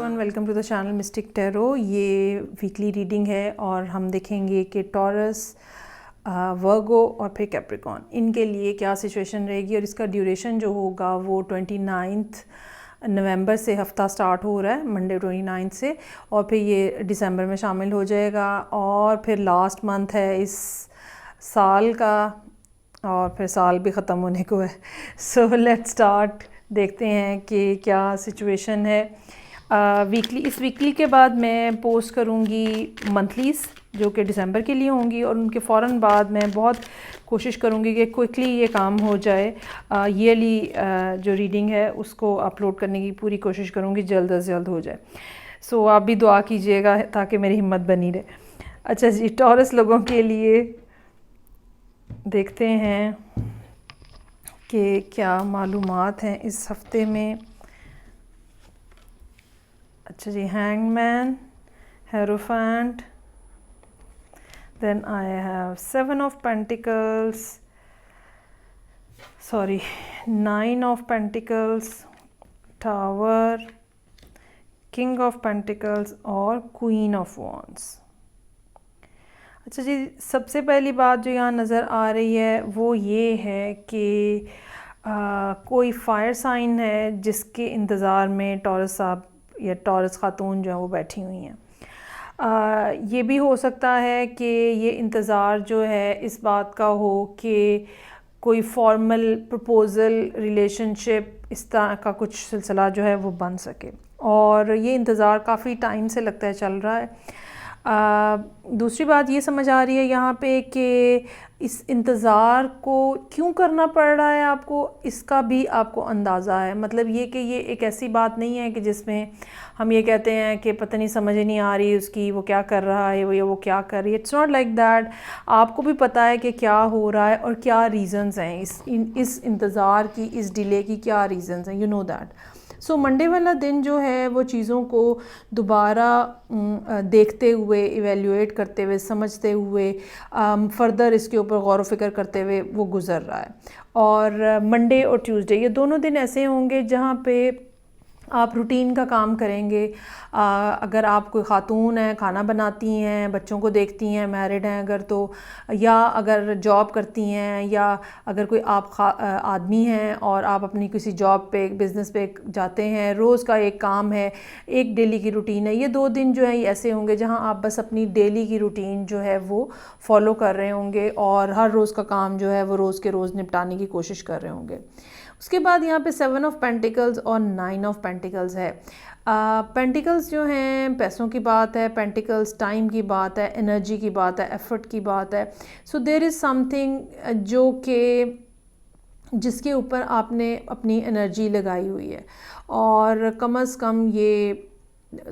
Everyone, welcome to the channel mystic tarot. ये weekly reading है और हम देखेंगे कि टॉरस, वर्गो और फिर कैप्रिकॉर्न इनके लिए क्या सिचुएशन रहेगी। और इसका ड्यूरेशन जो होगा वो 29 नवंबर से हफ्ता स्टार्ट हो रहा है, मंडे 29 से, और फिर ये दिसंबर में शामिल हो जाएगा और फिर लास्ट मंथ है इस साल का और फिर साल भी ख़त्म होने को है। सो लेट्स स्टार्ट, देखते हैं कि क्या सिचुएशन है। इस वीकली के बाद मैं पोस्ट करूँगी मंथलीज़ जो कि दिसंबर के लिए होंगी, और उनके फ़ौरन बाद मैं बहुत कोशिश करूँगी कि क्विकली ये काम हो जाए। ईयरली जो रीडिंग है उसको अपलोड करने की पूरी कोशिश करूँगी, जल्द अज जल्द हो जाए। सो आप भी दुआ कीजिएगा ताकि मेरी हिम्मत बनी रहे। अच्छा जी, टॉरस लोगों के लिए देखते हैं कि क्या मालूमात हैं इस हफ्ते में। अच्छा जी, hangman, hierophant, then I have 7 of pentacles, sorry 9 of pentacles, tower, king of pentacles और क्वीन ऑफ वॉन्ड्स। अच्छा जी, सबसे पहली बात जो यहाँ नज़र आ रही है वो ये है कि कोई फायर साइन है जिसके इंतज़ार में टॉरस साहब या टॉरस खातून जो है वो बैठी हुई हैं। ये भी हो सकता है कि ये इंतज़ार जो है इस बात का हो कि कोई फॉर्मल प्रपोज़ल, रिलेशनशिप, इस तरह का कुछ सिलसिला जो है वो बन सके, और ये इंतज़ार काफ़ी टाइम से लगता है चल रहा है। दूसरी बात ये समझ आ रही है यहाँ पे कि इस इंतज़ार को क्यों करना पड़ रहा है आपको, इसका भी आपको अंदाज़ा है। मतलब ये कि ये एक ऐसी बात नहीं है कि जिसमें हम ये कहते हैं कि पता नहीं, समझ ही नहीं आ रही उसकी, वो क्या कर रहा है, वो क्या कर रही है। It's not like that. आपको भी पता है कि क्या हो रहा है और क्या रीज़न्स हैं इस इंतज़ार की, इस डिले की क्या रीज़न्स हैं, you know that. So Monday वाला दिन जो है वो चीज़ों को दोबारा देखते हुए, इवेल्युएट करते हुए, समझते हुए, फर्दर इसके ऊपर गौर व फिक्र करते हुए वो गुज़र रहा है। और मंडे और ट्यूसडे ये दोनों दिन ऐसे होंगे जहाँ पे आप रूटीन का काम करेंगे। अगर आप कोई ख़ातून हैं, खाना बनाती हैं, बच्चों को देखती हैं, मैरिड हैं अगर तो, या अगर जॉब करती हैं, या अगर कोई आप आदमी हैं और आप अपनी किसी जॉब पे, बिज़नेस पे जाते हैं, रोज़ का एक काम है, एक डेली की रूटीन है। ये 2 दिन जो है ये ऐसे होंगे जहां आप बस अपनी डेली की रूटीन जो है वो फॉलो कर रहे होंगे और हर रोज़ का काम जो है वो रोज़ के रोज़ निपटाने की कोशिश कर रहे होंगे। उसके बाद यहाँ पे 7 ऑफ पेंटिकल्स और 9 ऑफ पेंटिकल्स है। पेंटिकल्स जो हैं पैसों की बात है, पेंटिकल्स टाइम की बात है, एनर्जी की बात है, एफर्ट की बात है। सो देयर इज़ समथिंग जो कि जिसके ऊपर आपने अपनी एनर्जी लगाई हुई है, और कम से कम ये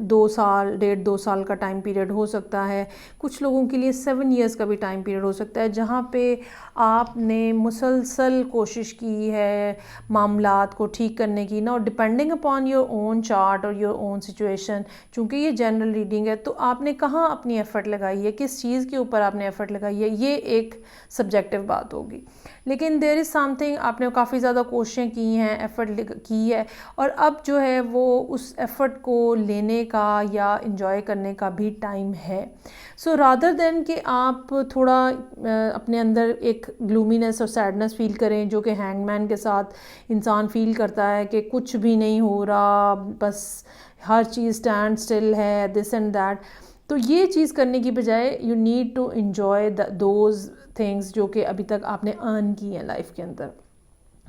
2 साल, 1.5-2 साल का टाइम पीरियड हो सकता है। कुछ लोगों के लिए 7 इयर्स का भी टाइम पीरियड हो सकता है, जहाँ पे आपने मुसलसल कोशिश की है मामलात को ठीक करने की ना, और depending upon your own chart और योर ओन सिचुएशन, चूँकि ये जनरल रीडिंग है, तो आपने कहाँ अपनी एफ़र्ट लगाई है, किस चीज़ के ऊपर आपने एफ़र्ट लगाई है, ये एक सब्जेक्टिव बात होगी। लेकिन देयर इज़ समथिंग, आपने काफ़ी ज़्यादा कोशिशें की हैं, एफ़र्ट की है, और अब जो है वो उस एफ़र्ट को लेने का या इंजॉय करने का भी टाइम है। सो रादर देन कि आप थोड़ा अपने अंदर एक ग्लूमीनेस और सैडनेस फील करें, जो कि हैंगमैन के साथ इंसान फील करता है कि कुछ भी नहीं हो रहा, बस हर चीज़ स्टैंड स्टिल है, दिस एंड दैट। तो ये चीज़ करने की बजाय you need to enjoy those things जो कि अभी तक आपने अर्न की हैं लाइफ के अंदर।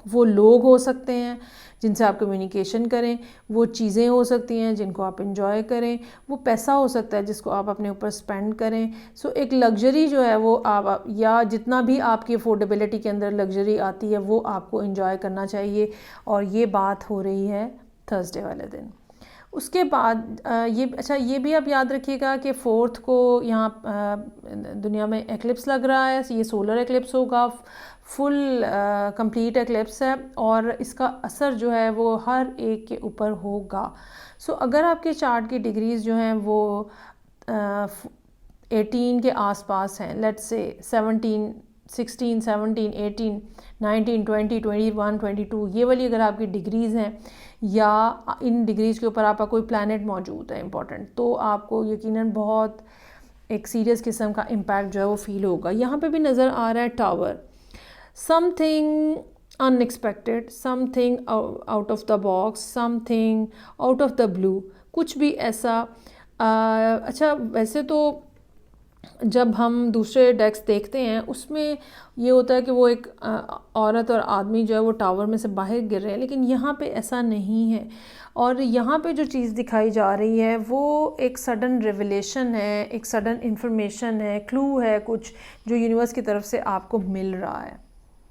वो लोग हो सकते हैं जिनसे आप कम्युनिकेशन करें, वो चीज़ें हो सकती हैं जिनको आप इंजॉय करें, वो पैसा हो सकता है जिसको आप अपने ऊपर स्पेंड करें। सो एक लग्जरी जो है वो आप, या जितना भी आपकी अफोर्डेबिलिटी के अंदर लग्जरी आती है, वो आपको इंजॉय करना चाहिए। और ये बात हो रही है थर्सडे वाले दिन। उसके बाद ये भी आप याद रखिएगा कि 4th को यहाँ दुनिया में एक्लिप्स लग रहा है। ये सोलर एक्लिप्स होगा, फुल कंप्लीट एक्लिप्स है, और इसका असर जो है वो हर एक के ऊपर होगा। सो अगर आपके चार्ट की डिग्रीज जो हैं वो 18 के आसपास हैं, लेट्स से 17, 16, 17, 18, 19, 20, 21, 22, ये वाली अगर आपकी डिग्रीज़ हैं, या इन डिग्रीज़ के ऊपर आपका कोई प्लैनेट मौजूद है इम्पॉर्टेंट, तो आपको यकीनन बहुत एक सीरियस किस्म का इम्पैक्ट जो है वो फील होगा। यहाँ पे भी नज़र आ रहा है tower, something unexpected, something out of the box, something out of the blue, कुछ भी ऐसा। अच्छा, वैसे तो जब हम दूसरे डेक्स देखते हैं उसमें ये होता है कि वो एक औरत और आदमी जो है वो टावर में से बाहर गिर रहे हैं, लेकिन यहाँ पे ऐसा नहीं है। और यहाँ पे जो चीज़ दिखाई जा रही है वो एक सडन रिवलेशन है, एक सडन इंफॉर्मेशन है, क्लू है कुछ जो यूनिवर्स की तरफ से आपको मिल रहा है।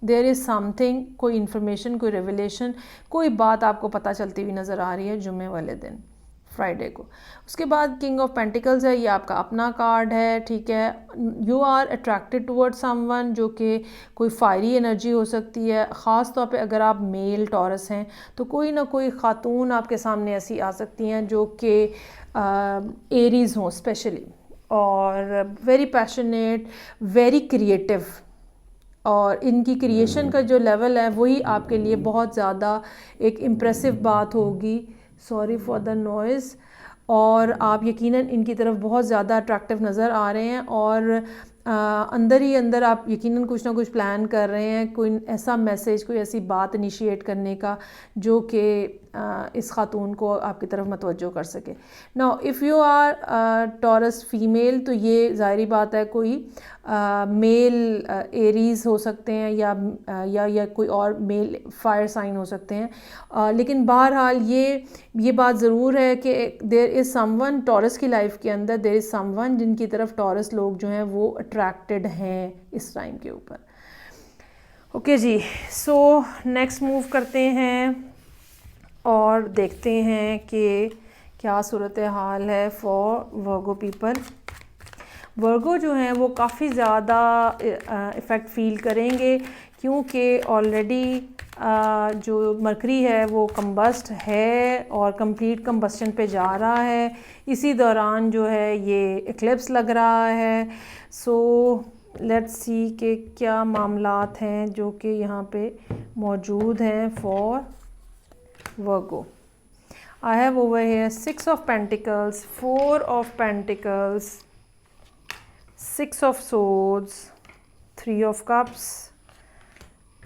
देयर इज़ समथिंग, कोई इन्फॉर्मेशन, कोई रेवलेशन, कोई बात आपको पता चलती हुई नज़र आ रही है जुम्मे वाले दिन, फ्राइडे को। उसके बाद किंग ऑफ पेंटिकल्स है, ये आपका अपना कार्ड है, ठीक है। You are attracted toward someone, जो कि कोई फायरी एनर्जी हो सकती है। ख़ास तौर पे अगर आप मेल टॉरस हैं तो कोई ना कोई ख़ातून आपके सामने ऐसी आ सकती हैं जो कि एरीज़ हों स्पेशली, और वेरी पैशनेट, वेरी क्रिएटिव, और इनकी क्रिएशन का जो लेवल है वही आपके लिए बहुत ज़्यादा एक इम्प्रेसिव बात होगी। Sorry for the noise. और आप यकीनन इनकी तरफ बहुत ज़्यादा अट्रैक्टिव नज़र आ रहे हैं, और अंदर ही अंदर आप यकीनन कुछ ना कुछ प्लान कर रहे हैं, कोई ऐसा मैसेज, कोई ऐसी बात इनिशिएट करने का जो कि इस खातून को आपकी तरफ मतवज्जो कर सके। Now if you are Taurus female, तो ये ज़ाहिरी बात है कोई मेल एरीज़ हो सकते हैं या कोई और मेल फायर साइन हो सकते हैं। लेकिन बहरहाल ये बात ज़रूर है कि देयर इज़ समवन टॉरस की लाइफ के अंदर, देयर इज़ समवन जिनकी तरफ टॉरस लोग जो हैं वो अट्रैक्टेड हैं इस टाइम के ऊपर। ओके जी, सो नेक्स्ट मूव करते हैं और देखते हैं कि क्या सूरत हाल है फॉर वर्गो पीपल। वर्गो जो हैं वो काफ़ी ज़्यादा इफ़ेक्ट फ़ील करेंगे, क्योंकि ऑलरेडी जो मरकरी है वो कंबस्ट है और कंप्लीट कंबस्टन पे जा रहा है। इसी दौरान जो है ये एक्लिप्स लग रहा है। सो लेट्स सी कि क्या मामलात हैं जो कि यहाँ पे मौजूद हैं for Virgo. I have over here 6 of Pentacles, 4 of Pentacles, 6 of Swords, 3 of Cups,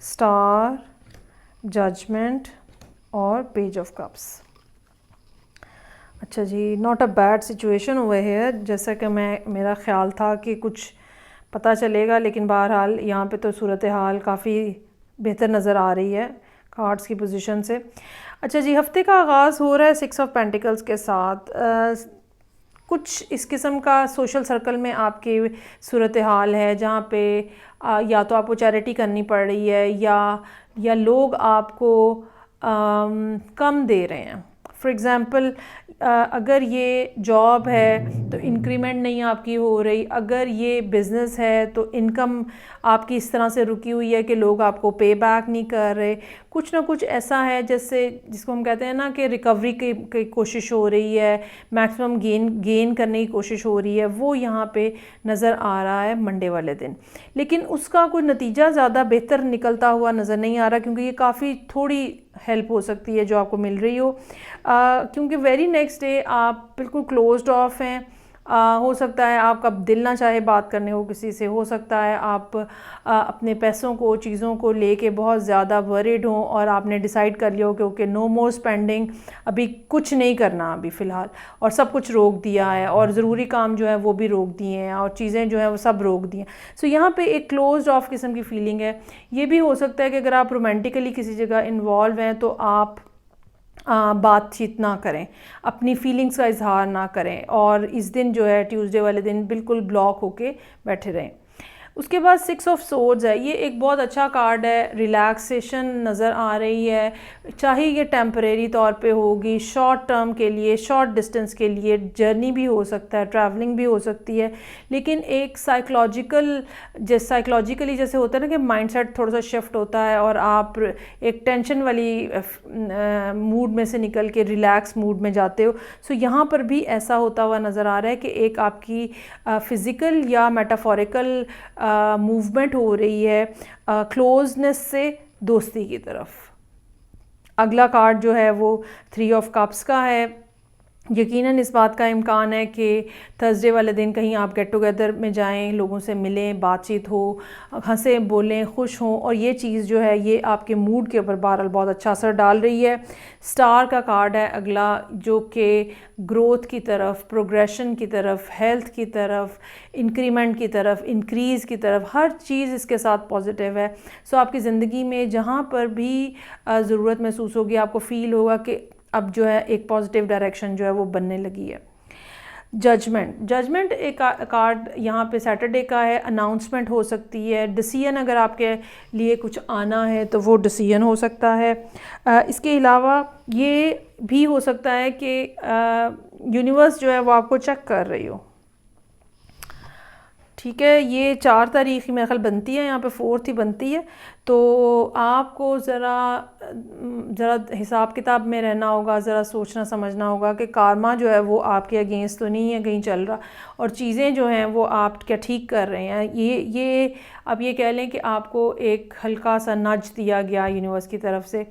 Star, Judgment और Page of Cups। अच्छा जी, not a bad situation over here, जैसा कि मेरा ख़्याल था कि कुछ पता चलेगा, लेकिन बहरहाल यहाँ पे तो सूरत हाल काफ़ी बेहतर नज़र आ रही है कार्ड्स की पोजीशन से। अच्छा जी, हफ्ते का आगाज़ हो रहा है 6 of Pentacles के साथ। कुछ इस किस्म का सोशल सर्कल में आपकी सूरत हाल है जहाँ पे या तो आपको चैरिटी करनी पड़ रही है या लोग आपको कम दे रहे हैं। फॉर एग्ज़ाम्पल, अगर ये जॉब है तो इंक्रीमेंट नहीं आपकी हो रही, अगर ये बिज़नेस है तो इनकम आपकी इस तरह से रुकी हुई है कि लोग आपको पे बैक नहीं कर रहे। कुछ ना कुछ ऐसा है जैसे जिसको हम कहते हैं ना कि रिकवरी की कोशिश हो रही है, मैक्सिमम गेन करने की कोशिश हो रही है, वो यहाँ पे नज़र आ रहा है मंडे वाले दिन। लेकिन उसका कोई नतीजा ज़्यादा बेहतर निकलता हुआ नज़र नहीं आ रहा, क्योंकि ये काफ़ी थोड़ी हेल्प हो सकती है जो आपको मिल रही हो, क्योंकि वेरी नेक्स्ट डे आप बिल्कुल क्लोज्ड ऑफ हैं। हो सकता है आपका दिल ना चाहे बात करने को किसी से, हो सकता है आप अपने पैसों को, चीज़ों को लेके बहुत ज़्यादा वरीड हों और आपने डिसाइड कर लिया हो कि ओके नो मोर स्पेंडिंग, अभी कुछ नहीं करना अभी फ़िलहाल, और सब कुछ रोक दिया है और ज़रूरी काम जो है वो भी रोक दिए हैं और चीज़ें जो हैं वो सब रोक दी हैं। सो यहाँ पे एक क्लोज्ड ऑफ किस्म की फ़ीलिंग है। ये भी हो सकता है कि अगर आप रोमांटिकली किसी जगह इन्वॉल्व हैं तो आप बातचीत ना करें, अपनी फीलिंग्स का इजहार ना करें, और इस दिन जो है ट्यूसडे वाले दिन बिल्कुल ब्लॉक होके बैठे रहें। उसके बाद 6 of Swords है, ये एक बहुत अच्छा कार्ड है, रिलैक्सेशन नज़र आ रही है, चाहे ये टेम्परेरी तौर पे होगी, शॉर्ट टर्म के लिए, शॉर्ट डिस्टेंस के लिए, जर्नी भी हो सकता है, ट्रैवलिंग भी हो सकती है, लेकिन एक साइकोलॉजिकली जैसे होता है ना कि माइंडसेट थोड़ा सा शिफ्ट होता है और आप एक टेंशन वाली मूड में से निकल के रिलैक्स मूड में जाते हो। सो यहाँ पर भी ऐसा होता हुआ नज़र आ रहा है कि एक आपकी फ़िज़िकल या मेटाफोरिकल मूवमेंट हो रही है क्लोजनेस से दोस्ती की तरफ। अगला कार्ड जो है वो 3 ऑफ कप्स का है। यकीनन इस बात का इम्कान है कि थर्सडे वाले दिन कहीं आप गेट टुगेदर में जाएं, लोगों से मिलें, बातचीत हो, हंसें बोलें, खुश हों, और ये चीज़ जो है ये आपके मूड के ऊपर बहरहाल बहुत अच्छा असर डाल रही है। स्टार का कार्ड है अगला, जो कि ग्रोथ की तरफ, प्रोग्रेशन की तरफ, हेल्थ की तरफ, इंक्रीमेंट की तरफ, इंक्रीज़ की तरफ, हर चीज़ इसके साथ पॉजिटिव है। सो आपकी ज़िंदगी में जहाँ पर भी ज़रूरत महसूस होगी, आपको फ़ील होगा कि अब जो है एक पॉजिटिव डायरेक्शन जो है वो बनने लगी है। जजमेंट एक कार्ड यहाँ पे सैटरडे का है। अनाउंसमेंट हो सकती है, डिसीजन अगर आपके लिए कुछ आना है तो वो डिसीजन हो सकता है। इसके अलावा ये भी हो सकता है कि यूनिवर्स जो है वो आपको चेक कर रही हो। ठीक है, ये 4 तारीख मेरे ख्याल बनती है, यहाँ पे 4 ही बनती है, तो आपको ज़रा हिसाब किताब में रहना होगा, ज़रा सोचना समझना होगा कि कारमा जो है वो आपके अगेंस्ट तो नहीं है कहीं चल रहा, और चीज़ें जो हैं वो आप क्या ठीक कर रहे हैं। ये अब ये कह लें कि आपको एक हल्का सा नज दिया गया यूनिवर्स की तरफ से।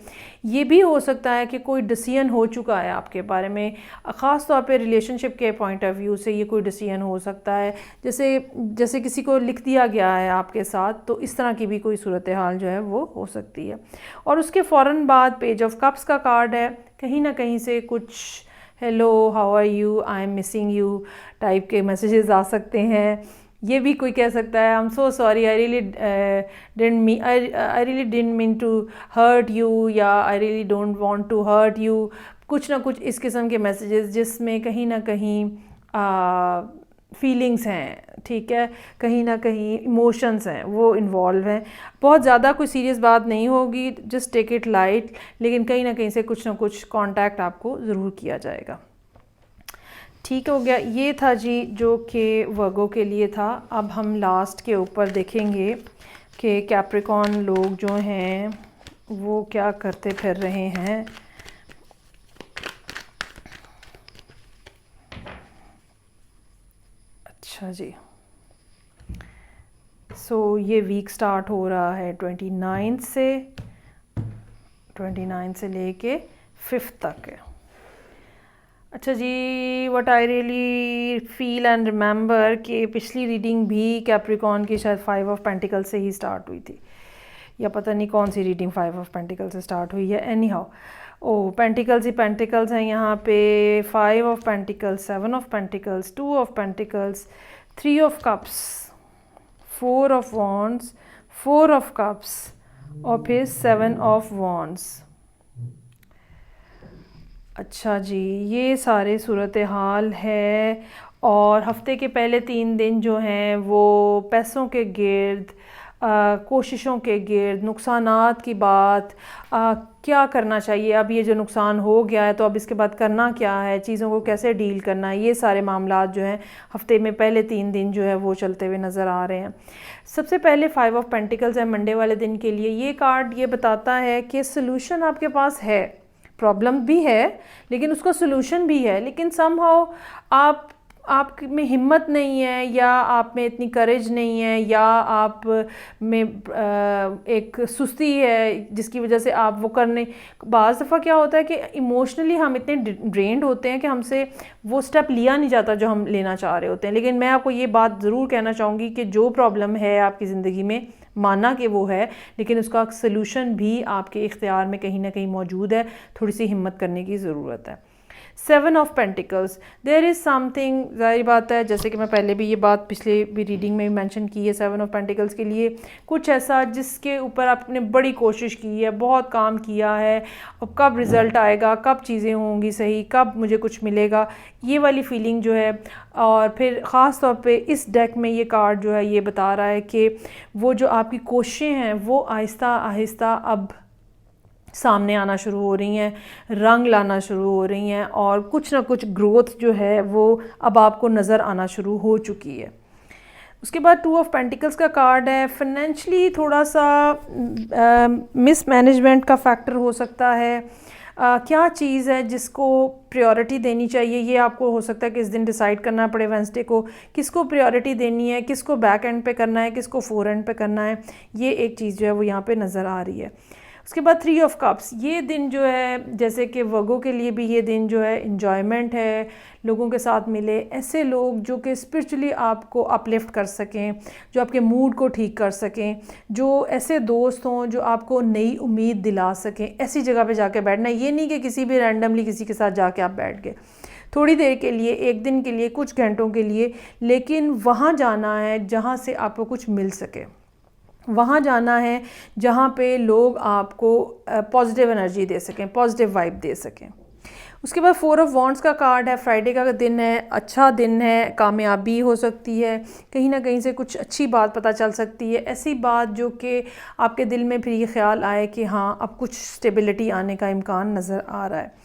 ये भी हो सकता है कि कोई डिसीजन हो चुका है आपके बारे में, ख़ास तौर पे रिलेशनशिप के पॉइंट ऑफ व्यू से ये कोई डिसीजन हो सकता है, जैसे किसी को लिख दिया गया है आपके साथ, तो इस तरह की भी कोई सूरत हाल जो है वो हो सकती है। और उसके फ़ौरन बाद पेज ऑफ कप्स का कार्ड है। कहीं ना कहीं से कुछ hello, how are you, I am missing you type के मैसेजेस आ सकते हैं। ये भी कोई कह सकता है I am so sorry, I really didn't mean to hurt you, या I really don't want to hurt you. कुछ ना कुछ इस किस्म के मैसेजेस जिसमें कहीं ना कहीं फीलिंग्स हैं, ठीक है, कहीं ना कहीं इमोशंस हैं वो इन्वॉल्व हैं। बहुत ज़्यादा कोई सीरियस बात नहीं होगी, जस्ट टेक इट लाइट, लेकिन कहीं ना कहीं से कुछ ना कुछ कांटेक्ट आपको ज़रूर किया जाएगा। ठीक हो गया, ये था जी जो कि वर्गो के लिए था। अब हम लास्ट के ऊपर देखेंगे कि कैप्रिकॉर्न लोग जो हैं वो क्या करते फिर रहे हैं। अच्छा जी, सो ये वीक स्टार्ट हो रहा है 29 से लेके 5 तक है। अच्छा जी, what I really feel and remember कि पिछली रीडिंग भी कैप्रिकॉर्न की शायद 5 ऑफ पेंटिकल से ही स्टार्ट हुई थी, या पता नहीं कौन सी रीडिंग 5 ऑफ पेंटिकल से स्टार्ट हुई है। Any how, pentacles he pentacles हैं यहाँ पे। 5 of pentacles, 7 of pentacles, 2 of pentacles, 3 of cups, 4 of wands, 4 of cups, और फिर 7 ऑफ वॉन्ड्स। अच्छा जी, ये सारे सूरत हाल है। और हफ्ते के पहले 3 दिन जो हैं वो पैसों के गिर्द, कोशिशों के गिर्द, नुकसानात की बात, क्या करना चाहिए, अब ये जो नुकसान हो गया है तो अब इसके बाद करना क्या है, चीज़ों को कैसे डील करना है, ये सारे मामलात जो हैं हफ्ते में पहले 3 दिन जो है वो चलते हुए नज़र आ रहे हैं। सबसे पहले 5 ऑफ पेंटिकल्स है मंडे वाले दिन के लिए। ये कार्ड ये बताता है कि सलूशन आपके पास है, प्रॉब्लम भी है लेकिन उसका सलूशन भी है, लेकिन समहाउ आप में हिम्मत नहीं है, या आप में इतनी करेज नहीं है, या आप में एक सुस्ती है जिसकी वजह से आप वो करने, बाज़ दफ़ा क्या होता है कि इमोशनली हम इतने ड्रेन्ड होते हैं कि हमसे वो स्टेप लिया नहीं जाता जो हम लेना चाह रहे होते हैं। लेकिन मैं आपको ये बात ज़रूर कहना चाहूँगी कि जो प्रॉब्लम है आपकी ज़िंदगी में, माना कि वो है, लेकिन उसका सलूशन भी आपके इख्तियार में कहीं ना कहीं मौजूद है। थोड़ी सी हिम्मत करने की ज़रूरत है। 7 of pentacles, there is something, ज़ाहिर बात है जैसे कि मैं पहले भी ये बात पिछले भी रीडिंग में मेंशन की है, 7 ऑफ पेंटिकल्स के लिए कुछ ऐसा जिसके ऊपर आपने बड़ी कोशिश की है, बहुत काम किया है, अब कब रिज़ल्ट आएगा, कब चीज़ें होंगी सही, कब मुझे कुछ मिलेगा, ये वाली फीलिंग जो है। और फिर ख़ास तौर पे इस डेक में ये कार्ड जो है ये बता रहा है कि वो जो आपकी कोशिशें हैं वो आहिस्ता आहिस्ता अब सामने आना शुरू हो रही हैं, रंग लाना शुरू हो रही हैं, और कुछ ना कुछ ग्रोथ जो है वो अब आपको नज़र आना शुरू हो चुकी है। उसके बाद 2 ऑफ पेंटिकल्स का कार्ड है। फाइनेंशली थोड़ा सा मिसमैनेजमेंट का फैक्टर हो सकता है। क्या चीज़ है जिसको प्रायोरिटी देनी चाहिए, ये आपको हो सकता है कि इस दिन डिसाइड करना पड़े वेंसडे को, किसको प्रायोरिटी देनी है, किसको बैक एंड पे करना है, किसको फोर एंड पे करना है। ये एक चीज़ जो है वो यहाँ पे नज़र आ रही है। उसके बाद 3 ऑफ कप्स, ये दिन जो है जैसे कि वर्गो के लिए भी ये दिन जो है इन्जॉयमेंट है, लोगों के साथ मिले, ऐसे लोग जो कि स्पिरिचुअली आपको अपलिफ्ट कर सकें, जो आपके मूड को ठीक कर सकें, जो ऐसे दोस्त हों जो आपको नई उम्मीद दिला सकें, ऐसी जगह पे जाके बैठना। ये नहीं कि किसी भी रैंडमली किसी के साथ जाके आप बैठ गए थोड़ी देर के लिए, एक दिन के लिए, कुछ घंटों के लिए, लेकिन वहाँ जाना है जहाँ से आपको कुछ मिल सके, वहाँ जाना है जहाँ पे लोग आपको पॉजिटिव एनर्जी दे सकें, पॉजिटिव वाइब दे सकें। उसके बाद 4 ऑफ वॉन्ड्स का कार्ड है, फ्राइडे का दिन है, अच्छा दिन है, कामयाबी हो सकती है, कहीं ना कहीं से कुछ अच्छी बात पता चल सकती है, ऐसी बात जो कि आपके दिल में फिर ये ख्याल आए कि हाँ अब कुछ स्टेबिलिटी आने का इम्कान नज़र आ रहा है।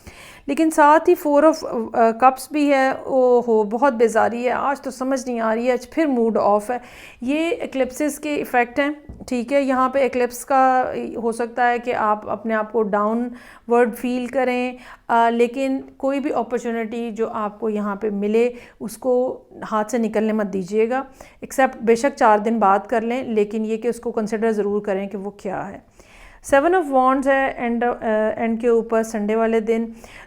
लेकिन साथ ही 4 ऑफ कप्स भी है, ओहो बहुत बेजारी है, आज तो समझ नहीं आ रही है, आज फिर मूड ऑफ है। ये एक्लिप्सिस के इफ़ेक्ट हैं, ठीक है। यहाँ पे एक्लिप्स का हो सकता है कि आप अपने आप को डाउनवर्ड फील करें, लेकिन कोई भी अपॉर्चुनिटी जो आपको यहाँ पे मिले उसको हाथ से निकलने मत दीजिएगा, एक्सेप्ट बेशक 4 दिन बाद कर लें, लेकिन ये कि उसको कंसिडर ज़रूर करें कि वो क्या है। 7 ऑफ वॉन्ड्स है एंड के ऊपर संडे वाले दिन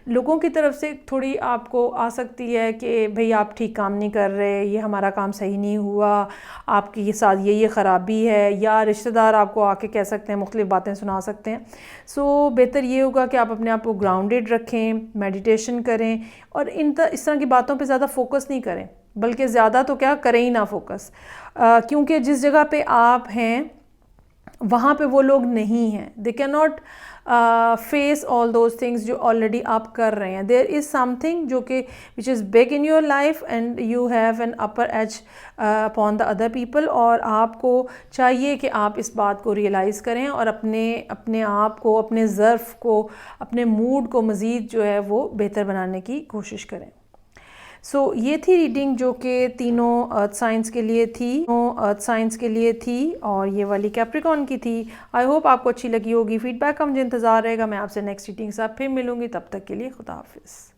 लोगों की तरफ से थोड़ी आपको आ सकती है कि भाई आप ठीक काम नहीं कर रहे, ये हमारा काम सही नहीं हुआ, आपके साथ ये ख़राबी है, या रिश्तेदार आपको आके कह सकते हैं, मुख्तलिफ़ बातें सुना सकते हैं। सो बेहतर ये होगा कि आप अपने आप को ग्राउंडेड रखें, मेडिटेशन करें, और इस तरह की बातों पर ज़्यादा फोकस नहीं करें, बल्कि ज़्यादा तो क्या करें ही ना फोकस, क्योंकि जिस जगह पे आप हैं वहाँ पे वो लोग नहीं हैं, they can not face all those things जो ऑलरेडी आप कर रहे हैं। देयर इज़ समथिंग जो कि which is big in your life and you have an upper as upon the other people, और आपको चाहिए कि आप इस बात को रियलाइज़ करें और अपने आप को, अपने ज़र्फ़ को, अपने मूड को मज़ीद जो है वो बेहतर बनाने की कोशिश करें। सो ये थी रीडिंग जो कि तीनों अर्थ साइंस के लिए थी, और ये वाली कैप्रिकॉन की थी। आई होप आपको अच्छी लगी होगी। फीडबैक का मुझे इंतज़ार रहेगा। मैं आपसे नेक्स्ट रीडिंग के साथ फिर मिलूँगी, तब तक के लिए खुदा हाफिज़।